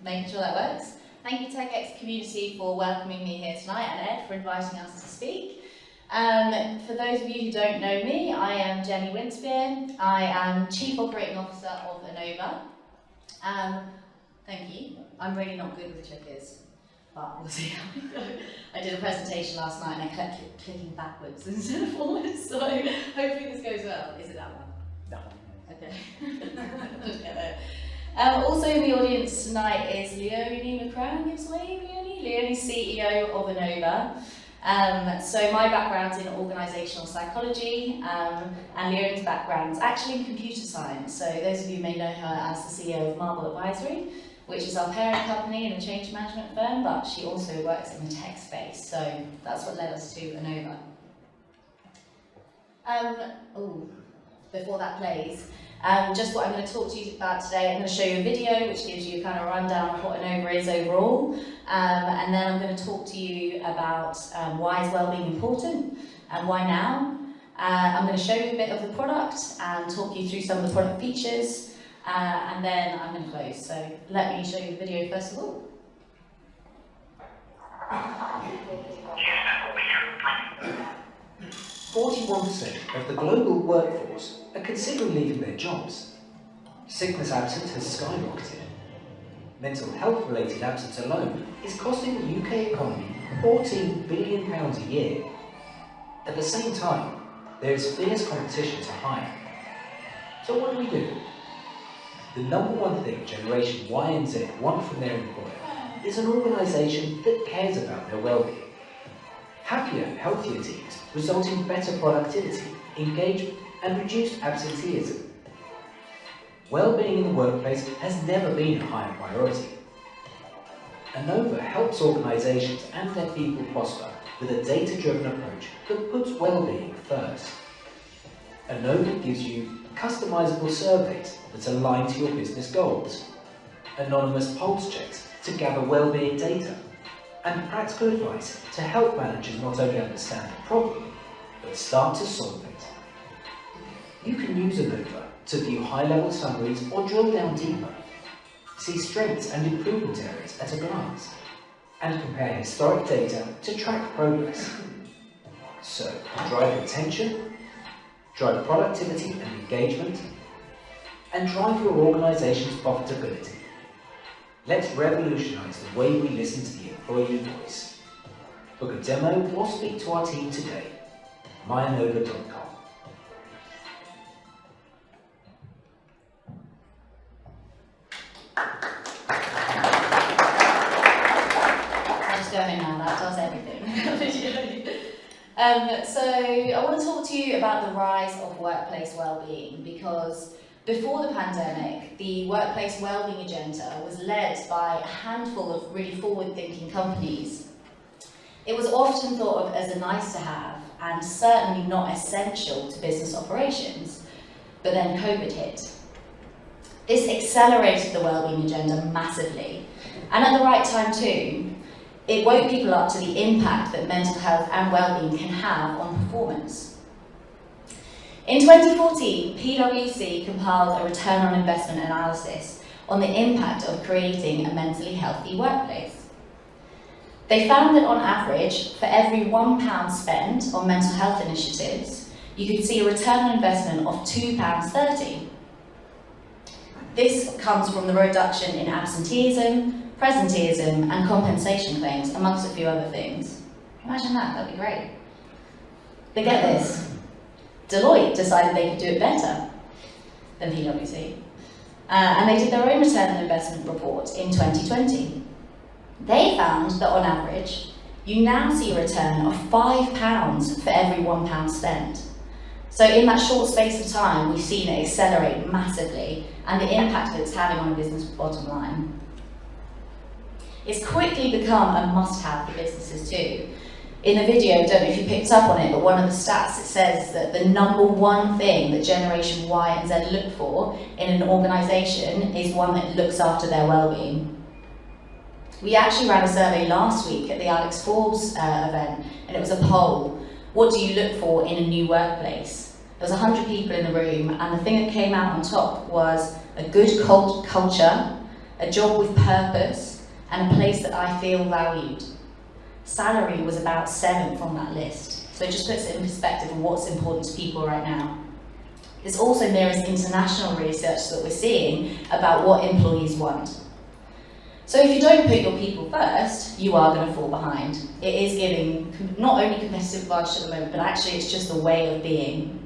making sure that works. Thank you TEKEX community for welcoming me here tonight, and Ed for inviting us to speak. For those of you who don't know me, I am Jenny Winspear. I am Chief Operating Officer of MyAnova. Thank you. I'm really not good with clickers, but we'll see how we go. I did a presentation last night and I kept clicking backwards instead of forwards, so hopefully this goes well. Is it that one? That one. Okay. Just get there. Also in the audience tonight is Leonie McCran. Gives way, Leonie. Leonie's CEO of MyAnova. So my background's in organisational psychology, and Leonie's background's actually in computer science. So those of you may know her as the CEO of Marble Advisory, which is our parent company and a change management firm, but she also works in the tech space. So that's what led us to MyAnova. Before that plays, just what I'm going to talk to you about today. I'm going to show you a video which gives you a kind of rundown of what MyAnova is overall, and then I'm going to talk to you about why is wellbeing important and why now. I'm going to show you a bit of the product and talk you through some of the product features, and then I'm going to close. So let me show you the video first of all. 41% of the global workforce are considering leaving their jobs. Sickness absence has skyrocketed. Mental health related absence alone is costing the UK economy £14 billion a year. At the same time, there is fierce competition to hire. So what do? The number one thing Generation Y and Z want from their employer is an organisation that cares about their well-being. Happier, healthier teams result in better productivity, engagement and reduced absenteeism. Well-being in the workplace has never been a higher priority. MyAnova helps organisations and their people prosper with a data-driven approach that puts well-being first. MyAnova gives you customisable surveys that align to your business goals, anonymous pulse checks to gather well-being data, and practical advice to help managers not only understand the problem, but start to solve it. You can use MyAnova to view high-level summaries or drill down deeper, see strengths and improvement areas at a glance, and compare historic data to track progress. So, drive retention, drive productivity and engagement, and drive your organisation's profitability. Let's revolutionise the way we listen to the employee voice. Book a demo or speak to our team today. MyAnova.com. I'll just go ahead now, that does everything. So I want to talk to you about the rise of workplace wellbeing, because before the pandemic, the workplace wellbeing agenda was led by a handful of really forward-thinking companies. It was often thought of as a nice to have and certainly not essential to business operations, but then COVID hit. This accelerated the wellbeing agenda massively, and at the right time too. It woke people up to the impact that mental health and wellbeing can have on performance. In 2014, PwC compiled a return on investment analysis on the impact of creating a mentally healthy workplace. They found that on average, for every £1 spent on mental health initiatives, you could see a return on investment of £2.30. This comes from the reduction in absenteeism, presenteeism and compensation claims, amongst a few other things. Imagine that, that'd be great. But get this, Deloitte decided they could do it better than PwC. And they did their own return on investment report in 2020. They found that on average, you now see a return of £5 for every £1 spent. So in that short space of time, we've seen it accelerate massively and the impact that it's having on a business bottom line. It's quickly become a must-have for businesses too. In the video, I don't know if you picked up on it, but one of the stats, it says that the number one thing that Generation Y and Z look for in an organisation is one that looks after their well-being. We actually ran a survey last week at the Alex Forbes event, and it was a poll. What do you look for in a new workplace? There was 100 people in the room, and the thing that came out on top was a good culture, a job with purpose, and a place that I feel valued. Salary was about 7th on that list, so it just puts it in perspective of what's important to people right now. This also mirrors international research that we're seeing about what employees want. So if you don't put your people first, you are going to fall behind. It is giving not only competitive advantage at the moment, but actually it's just a way of being.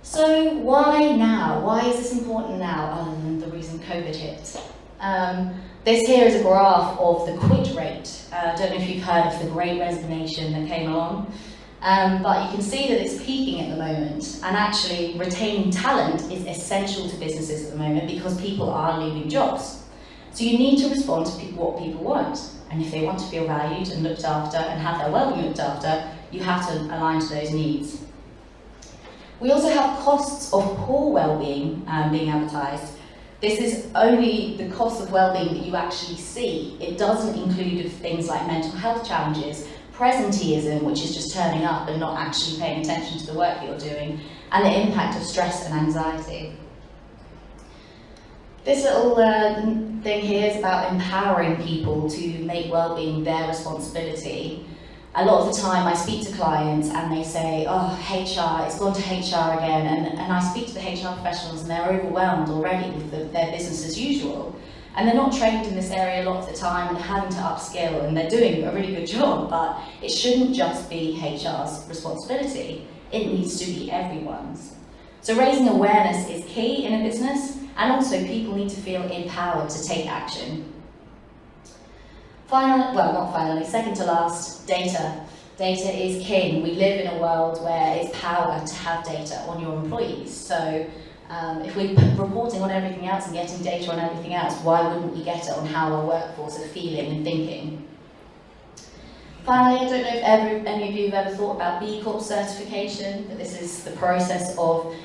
So why now? Why is this important now, other than the reason COVID hit? This here is a graph of the quit rate. I don't know if you've heard of the Great Resignation that came along, but you can see that it's peaking at the moment, and actually retaining talent is essential to businesses at the moment because people are leaving jobs. So you need to respond to what people want, and if they want to feel valued and looked after and have their well-being looked after, you have to align to those needs. We also have costs of poor well-being being advertised. This is only the cost of well-being that you actually see. It doesn't include things like mental health challenges, presenteeism, which is just turning up and not actually paying attention to the work that you're doing, and the impact of stress and anxiety. This little thing here is about empowering people to make well-being their responsibility. A lot of the time I speak to clients and they say, oh, HR, it's gone to HR again, and I speak to the HR professionals and they're overwhelmed already with their business as usual. And they're not trained in this area a lot of the time and they're having to upskill, and they're doing a really good job, but it shouldn't just be HR's responsibility. It needs to be everyone's. So raising awareness is key in a business, and also people need to feel empowered to take action. Second to last, data. Data is king. We live in a world where it's power to have data on your employees. So if we're reporting on everything else and getting data on everything else, why wouldn't we get it on how our workforce are feeling and thinking? Finally, I don't know if any of you have ever thought about B Corp certification, but this is the process of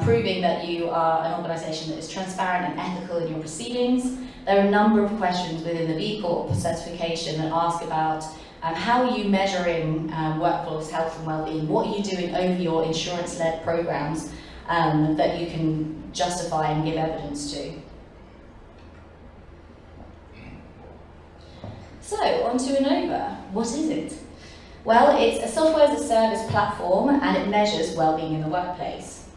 proving that you are an organisation that is transparent and ethical in your proceedings. There are a number of questions within the B Corp certification that ask about how are you measuring workforce health and well-being, what are you doing over your insurance-led programs that you can justify and give evidence to. So, on to MyAnova. What is it? Well, it's a software as a service platform and it measures well-being in the workplace.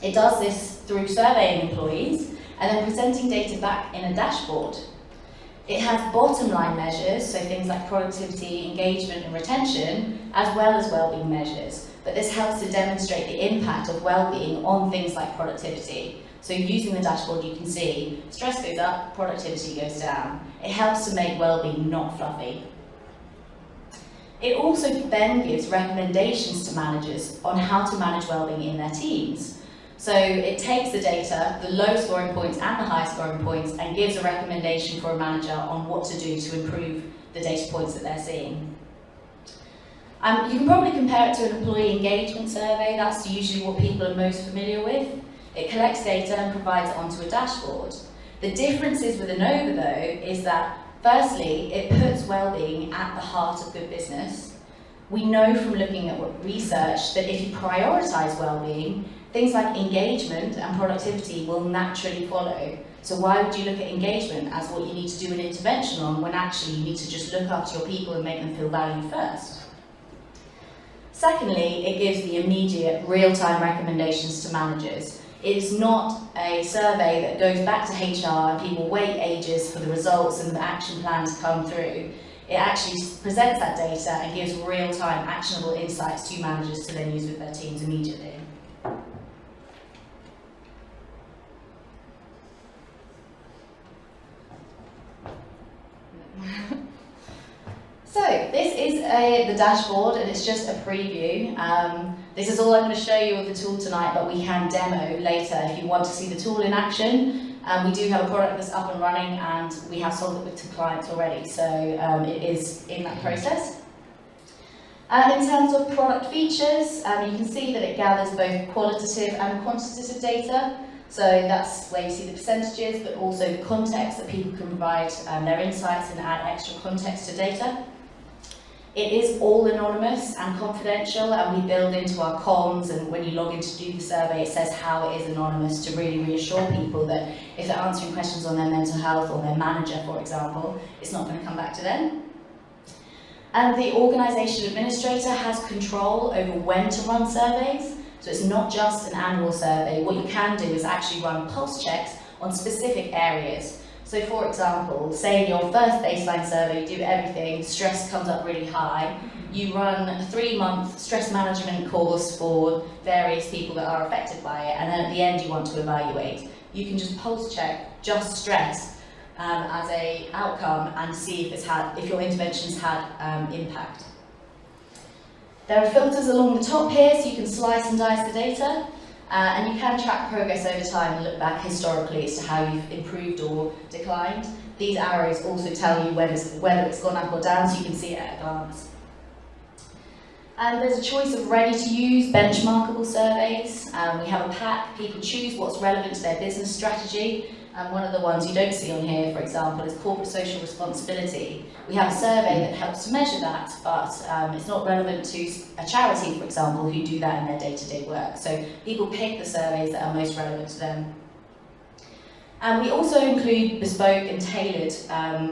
It does this through surveying employees and then presenting data back in a dashboard. It has bottom line measures, so things like productivity, engagement and retention, as well as well-being measures. But this helps to demonstrate the impact of well-being on things like productivity. So using the dashboard you can see, stress goes up, productivity goes down. It helps to make well-being not fluffy. It also then gives recommendations to managers on how to manage well-being in their teams. So it takes the data, the low scoring points and the high scoring points, and gives a recommendation for a manager on what to do to improve the data points that they're seeing. You can probably compare it to an employee engagement survey. That's usually what people are most familiar with. It collects data and provides it onto a dashboard. The differences with MyAnova though is that firstly, it puts well-being at the heart of good business. We know from looking at research that if you prioritise well-being, things like engagement and productivity will naturally follow. So why would you look at engagement as what you need to do an intervention on when actually you need to just look after your people and make them feel valued first? Secondly, it gives the immediate real-time recommendations to managers. It's not a survey that goes back to HR and people wait ages for the results and the action plans to come through. It actually presents that data and gives real-time actionable insights to managers to then use with their teams immediately. So this is the dashboard and it's just a preview. This is all I'm going to show you of the tool tonight, but we can demo later if you want to see the tool in action. We do have a product that's up and running and we have sold it to clients already, so it is in that process. In terms of product features, you can see that it gathers both qualitative and quantitative data. So that's where you see the percentages, but also the context that people can provide their insights and add extra context to data. It is all anonymous and confidential, and we build into our comms, and when you log in to do the survey, it says how it is anonymous to really reassure people that if they're answering questions on their mental health or their manager, for example, it's not going to come back to them. And the organisation administrator has control over when to run surveys, so it's not just an annual survey. What you can do is actually run pulse checks on specific areas. So for example, say in your first baseline survey, you do everything, stress comes up really high, you run a 3-month stress management course for various people that are affected by it, and then at the end you want to evaluate. You can just pulse check just stress as a outcome and see if your interventions had impact. There are filters along the top here, so you can slice and dice the data. And you can track progress over time and look back historically as to how you've improved or declined. These arrows also tell you whether it's gone up or down, so you can see it at a glance. And there's a choice of ready-to-use, benchmarkable surveys. We have a pack. People choose what's relevant to their business strategy. And one of the ones you don't see on here, for example, is corporate social responsibility. We have a survey that helps to measure that, but it's not relevant to a charity, for example, who do that in their day-to-day work. So people pick the surveys that are most relevant to them. And we also include bespoke and tailored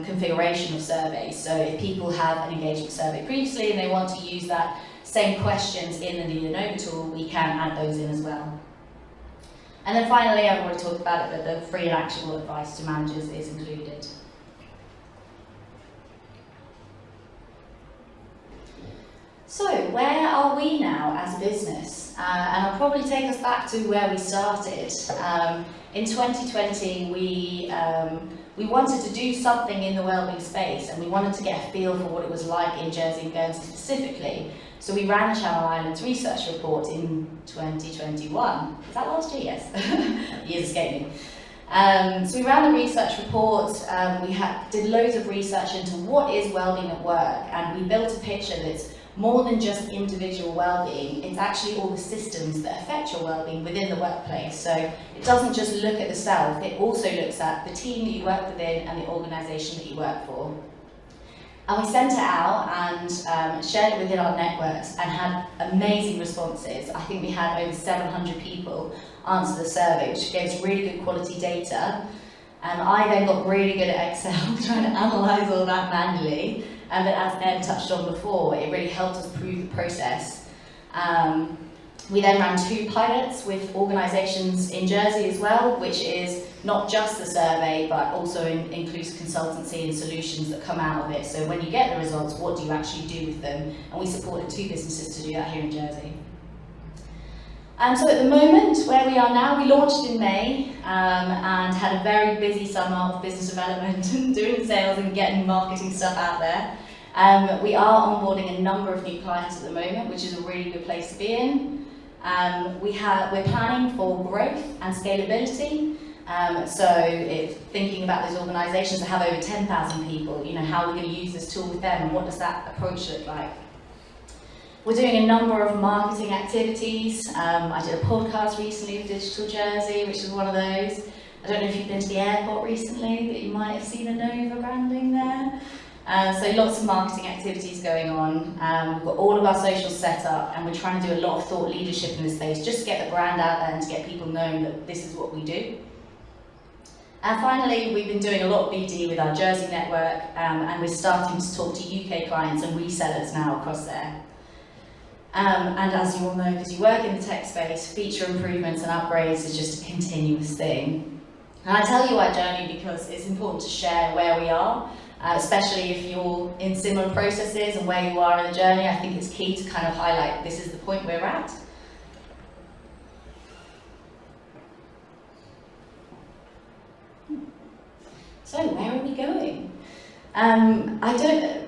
configuration of surveys. So if people have an engagement survey previously and they want to use that same questions in the MyAnova tool, we can add those in as well. And then finally, I've already talked about it, but the free and actionable advice to managers is included. So, where are we now as a business? And I'll probably take us back to where we started. In 2020, we wanted to do something in the wellbeing space, and we wanted to get a feel for what it was like in Jersey and Guernsey specifically. So we ran a Channel Islands research report in 2021. Is that last year? Yes. Years escape me. So we ran a research report. We did loads of research into what is wellbeing at work, and we built a picture that's more than just individual well-being. It's actually all the systems that affect your well-being within the workplace. So it doesn't just look at the self, it also looks at the team that you work within and the organisation that you work for. And we sent it out and shared it within our networks and had amazing responses. I think we had over 700 people answer the survey, which gave us really good quality data. And I then got really good at Excel, trying to analyse all that manually. But as Ed touched on before, it really helped us prove the process. We then ran 2 pilots with organisations in Jersey as well, which is not just the survey, but also includes consultancy and solutions that come out of it. So when you get the results, what do you actually do with them? And we supported 2 businesses to do that here in Jersey. And so at the moment, where we are now, we launched in May and had a very busy summer of business development and doing sales and getting marketing stuff out there. We are onboarding a number of new clients at the moment, which is a really good place to be in. We're planning for growth and scalability. Thinking about those organisations that have over 10,000 people, how are we going to use this tool with them, and what does that approach look like? We're doing a number of marketing activities. I did a podcast recently with Digital Jersey, which is one of those. I don't know if you've been to the airport recently, but you might have seen ANOVA branding there. So lots of marketing activities going on. We've got all of our socials set up, and we're trying to do a lot of thought leadership in this space, just to get the brand out there and to get people knowing that this is what we do. And finally, we've been doing a lot of BD with our Jersey network, and we're starting to talk to UK clients and resellers now across there. And as you all know, because you work in the tech space, feature improvements and upgrades is just a continuous thing. And I tell you our journey because it's important to share where we are, especially if you're in similar processes and where you are in the journey. I think it's key to kind of highlight this is the point we're at. So where are we going?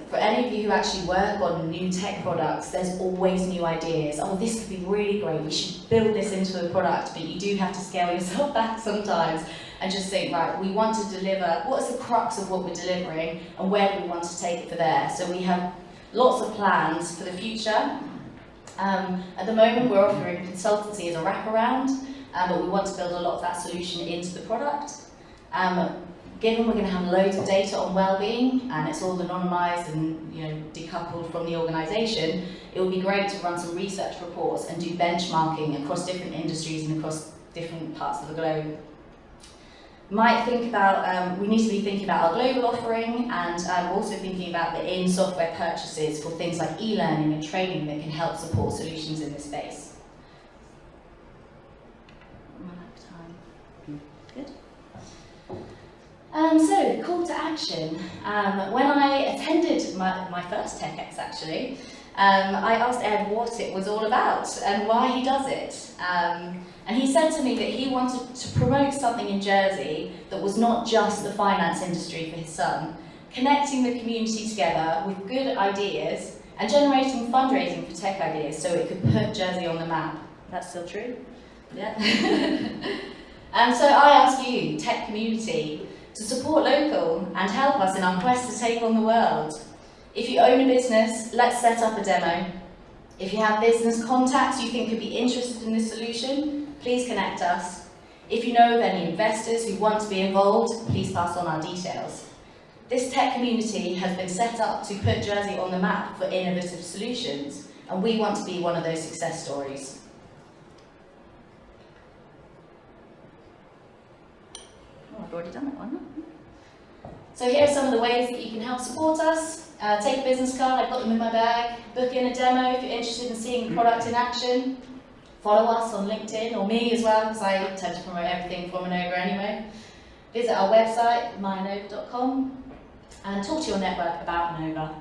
For any of you who actually work on new tech products, there's always new ideas. Oh, this could be really great, we should build this into a product, but you do have to scale yourself back sometimes and just think, right, we want to deliver, what's the crux of what we're delivering and where do we want to take it for there? So we have lots of plans for the future. At the moment, we're offering consultancy as a wraparound, but we want to build a lot of that solution into the product. given we're going to have loads of data on wellbeing and it's all anonymised and decoupled from the organisation, it would be great to run some research reports and do benchmarking across different industries and across different parts of the globe. Might think about, we need to be thinking about our global offering, and also thinking about the in-software purchases for things like e-learning and training that can help support solutions in this space. Good. So, call to action. When I attended my first TEKEX actually, I asked Ed what it was all about and why he does it. And he said to me that he wanted to promote something in Jersey that was not just the finance industry for his son, connecting the community together with good ideas and generating fundraising for tech ideas so it could put Jersey on the map. That's still true? Yeah. And so I ask you, tech community, to support local and help us in our quest to take on the world. If you own a business, let's set up a demo. If you have business contacts you think could be interested in this solution, please connect us. If you know of any investors who want to be involved, please pass on our details. This tech community has been set up to put Jersey on the map for innovative solutions, and we want to be one of those success stories. Oh, I've already done that one. So here are some of the ways that you can help support us. Take a business card, I've got them in my bag. Book in a demo if you're interested in seeing the product in action. Follow us on LinkedIn, or me as well, because I tend to promote everything from Anova anyway. Visit our website, MyAnova.com, and talk to your network about Anova.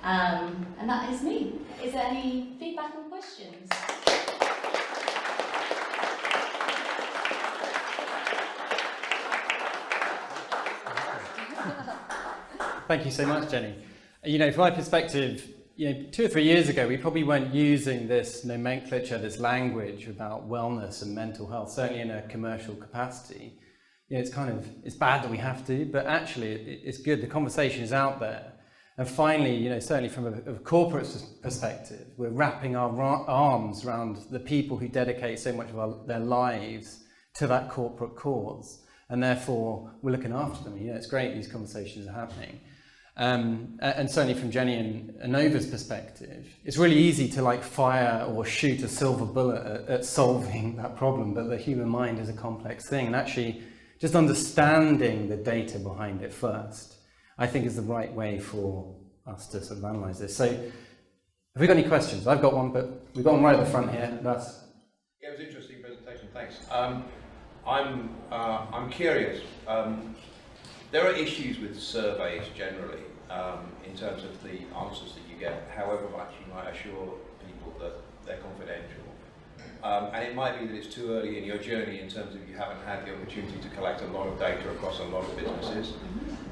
And that is me. Is there any feedback or questions? Thank you so much, Jenny. From my perspective, 2 or 3 years ago, we probably weren't using this nomenclature, this language about wellness and mental health, certainly in a commercial capacity. It's bad that we have to, but actually it's good. The conversation is out there. And finally, certainly from a corporate perspective, we're wrapping our arms around the people who dedicate so much of their lives to that corporate cause. And therefore, we're looking after them. It's great these conversations are happening. And certainly from Jenny and Anova's perspective, it's really easy to fire or shoot a silver bullet at solving that problem, but the human mind is a complex thing, and actually just understanding the data behind it first, I think is the right way for us to sort of analyse this. So, have we got any questions? I've got one, but we've got one right at the front here. Yeah, it was an interesting presentation, thanks. I'm curious. There are issues with surveys generally in terms of the answers that you get, however much you might assure people that they're confidential. And it might be that it's too early in your journey in terms of you haven't had the opportunity to collect a lot of data across a lot of businesses.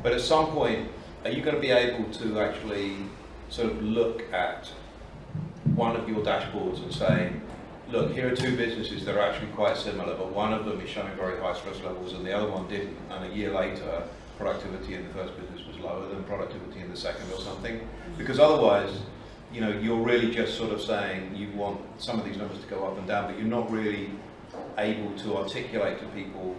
But at some point, are you going to be able to actually sort of look at one of your dashboards and say, look, here are 2 businesses that are actually quite similar, but one of them is showing very high stress levels and the other one didn't, and a year later, productivity in the first business was lower than productivity in the second or something? Because otherwise, you're really just sort of saying you want some of these numbers to go up and down, but you're not really able to articulate to people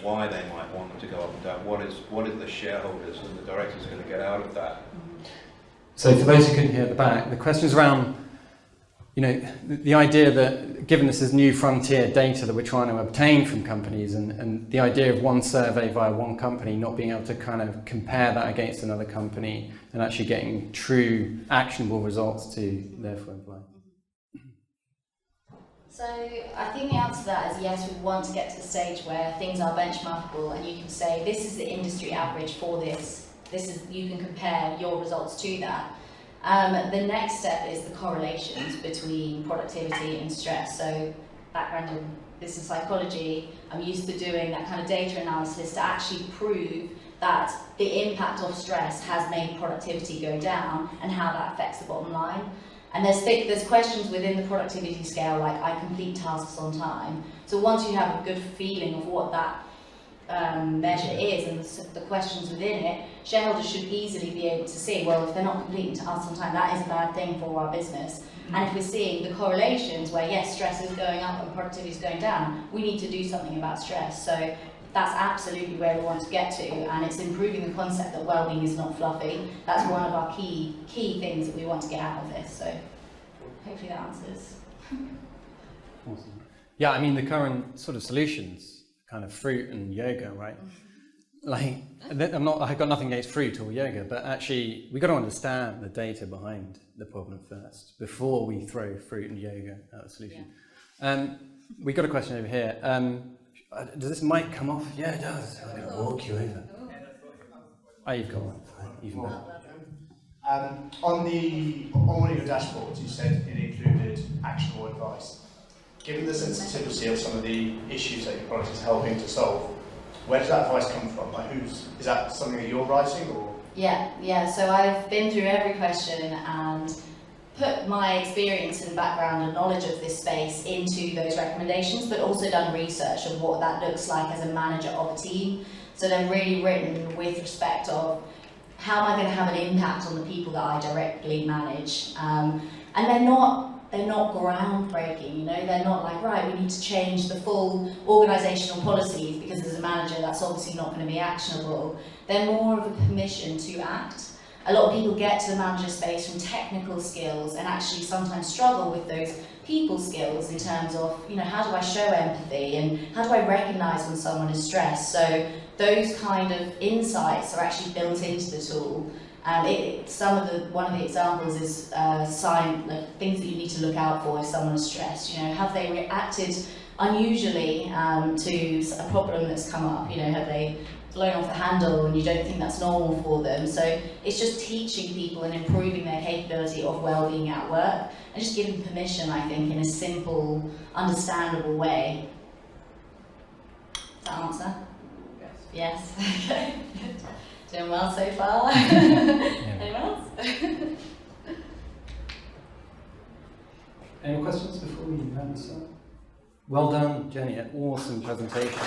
why they might want them to go up and down. What is the shareholders and the directors going to get out of that? So for those who couldn't hear at the back, the question's around the idea that given this is new frontier data that we're trying to obtain from companies, and the idea of one survey via one company not being able to kind of compare that against another company and actually getting true actionable results to therefore apply. So I think the answer to that is yes, we want to get to the stage where things are benchmarkable and you can say this is the industry average for this. You can compare your results to that. The next step is the correlations between productivity and stress. So background in business psychology, I'm used to doing that kind of data analysis to actually prove that the impact of stress has made productivity go down and how that affects the bottom line. And there's questions within the productivity scale, like I complete tasks on time. So once you have a good feeling of what that measure is and the questions within it, shareholders should easily be able to see, well, if they're not completing tasks on time, that is a bad thing for our business. And if we're seeing the correlations where yes, stress is going up and productivity is going down, we need to do something about stress. So that's absolutely where we want to get to, and it's improving the concept that wellbeing is not fluffy. That's one of our key things that we want to get out of this. So hopefully that answers. Awesome. Yeah, I mean the current sort of solutions, kind of fruit and yoga, right? Like, I've got nothing against fruit or yoga, but actually we've got to understand the data behind the problem first before we throw fruit and yoga at the solution. Yeah. We've got a question over here. Does this mic come off? Yeah, it does. I'm going to walk you over. Oh, you've got one. Even better. On one of your dashboards, you said it included actionable advice. Given the sensitivity of some of the issues that your product is helping to solve, where does that advice come from? Like, is that something that you're writing, or? Yeah. So I've been through every question and put my experience and background and knowledge of this space into those recommendations, but also done research of what that looks like as a manager of a team. So they're really written with respect of how am I going to have an impact on the people that I directly manage, and they're not groundbreaking, you know, they're not like, right, we need to change the full organisational policies because as a manager that's obviously not going to be actionable. They're more of a permission to act. A lot of people get to the manager space from technical skills and actually sometimes struggle with those people skills in terms of, you know, how do I show empathy and how do I recognise when someone is stressed. So those kind of insights are actually built into the tool. One of the examples is things that you need to look out for if someone is stressed. You know, have they reacted unusually to a problem that's come up? You know, have they blown off the handle and you don't think that's normal for them? So it's just teaching people and improving their capability of well-being at work and just giving permission, I think, in a simple, understandable way. Does that answer? Yes. Okay. Doing well so far. Anyone else? Any more questions before we wrap this up? Well done, Jenny. An awesome presentation.